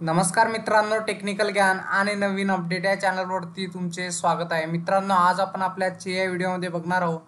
नमस्कार मित्रांनो, टेक्निकल ज्ञान आणि नवीन अपडेट या चॅनलवरती तुमचे स्वागत आहे। मित्रांनो, आज आपण आपल्या या व्हिडिओमध्ये बघणार आहोत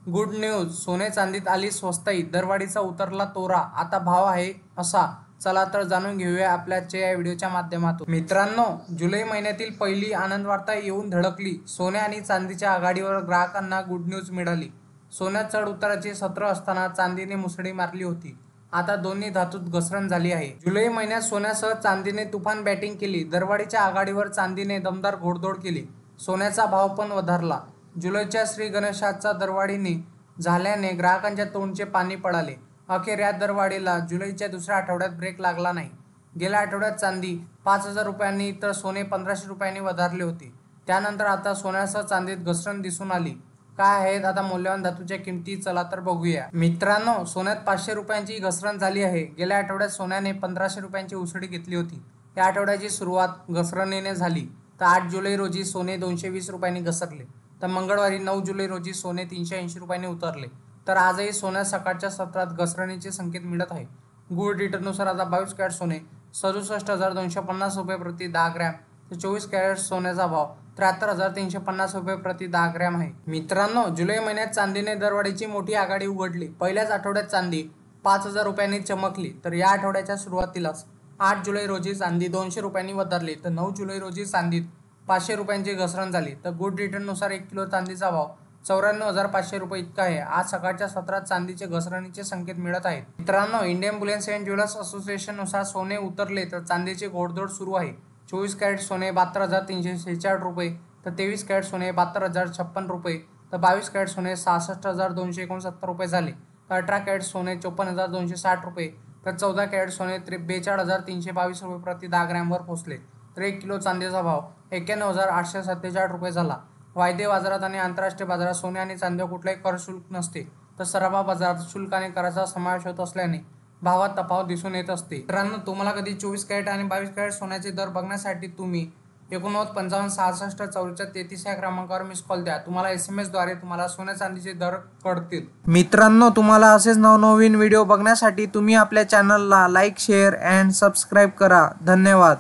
गुड न्यूज, सोने चांदीत आली स्वस्ताई, दरवाढीचा उतरला तोरा, आता भाव आहे असा। चला तर जाणून घेऊया आपल्या या व्हिडिओच्या माध्यमातून। मित्रांनो, जुलै महिन्यातील पहिली आनंद वार्ता येऊन धडकली। सोने आणि चांदीच्या आघाडीवर ग्राहकांना गुड न्यूज मिळाली। सोन्यात चढ उताराचे सत्र असताना चांदीने मुसळी मारली होती। आता दोन्ही धातूत घसरण झाली आहे। जुलै महिन्यात सोन्यासह चांदीने तुफान बॅटिंग केली। दरवाढीच्या आघाडीवर चांदीने दमदार घोडदौड केली। सोन्याचा भाव पण वधारला। जुलैच्या श्री गणेशाचा दरवाढीने झाल्याने ग्राहकांच्या तोंडचे पाणी पडाले। अखेर या दरवाढीला जुलैच्या दुसऱ्या आठवड्यात ब्रेक लागला नाही। गेल्या आठवड्यात चांदी 5,000 रुपयांनी तर सोने 1,500 रुपयांनी वधारले होते। त्यानंतर आता सोन्यासह चांदीत घसरण दिसून आली। काय आहेत आता मौल्यवान धातूच्या किमती, चला तर बघूया। मित्रांनो, सोन्यात 500 रुपयांची घसरण झाली आहे। गेल्या आठवड्यात सोन्याने 1,500 रुपयांची उसळी घेतली होती। या आठवड्याची सुरुवात घसरणीने झाली। तर 8 जुलै रोजी सोने 220 रुपयांनी घसरले। तर मंगळवारी 9 जुलै रोजी सोने 380 रुपयांनी उतरले। तर आजही सोन्यात सकाळच्या सत्रात घसरणीचे संकेत मिळत आहे। गोल्ड रेटनुसार आता 22 कॅरेट सोने 67,250 रुपये प्रति 10 ग्रॅम, तर 24 कॅरेट सोन्याचा भाव 73,350 रुपये प्रति 10 ग्रॅम आहे। मित्रांनो, जुलै महिन्यात चांदीने दरवाढीची मोठी आघाडी उघडली। पहिल्याच आठवड्यात चांदी 5,000 रुपयांनी चमकली। तर या आठवड्याच्या सुरुवातीलाच 8 जुलै रोजी चांदी 200 रुपयांनी वधारली। तर 9 जुलै रोजी चांदीत 500 रुपयांची घसरण झाली। तर गुड रिटर्ननुसार 1 किलो चांदीचा भाव 94,500 रुपये इतका आहे। आज सकाळच्या सत्रात चांदीचे घसरणीचे संकेत मिळत आहेत। मित्रांनो, इंडियन बुलियन अँड ज्वेलर्स असोसिएशननुसार सोने उतरले तर चांदीचे घोडदौड सुरू आहे। 24 कॅरेट सोने 72,346 रुपये, तर 23 कॅरेट सोने 72,056 रुपये, तर 22 कॅरेट सोने 66,269 रुपये झाले। तर 18 कॅरेट सोने 54,260 रुपये, तर 14 कॅरेट सोने 42,322 रुपये प्रति 10 ग्रॅमवर पोहोचले। तर 1 किलो चांदीचा भाव 91,847 रुपये झाला। वायदे बाजारात आणि आंतरराष्ट्रीय बाजारात सोने आणि चांदीवर कुठलाही कर शुल्क नसते। तर सराफा बाजारात शुल्क आणि कराचा समावेश होत असल्याने भावात तफावत दिसून येत असते। मित्रांनो, तुम्हाला कधी 24 कॅरेट आणि 22 कॅरेट सोन्याचे दर बघण्यासाठी तुम्ही 89,55,66,44,33 या क्रमांकावर मिस कॉल द्या। तुम्हाला SMS द्वारे तुम्हाला सोन्या चांदीचे दर कळतील। मित्रांनो, तुम्हाला असेच नवनवीन व्हिडिओ बघण्यासाठी तुम्ही आपल्या चॅनलला लाईक, शेअर अँड सबस्क्राईब करा। धन्यवाद।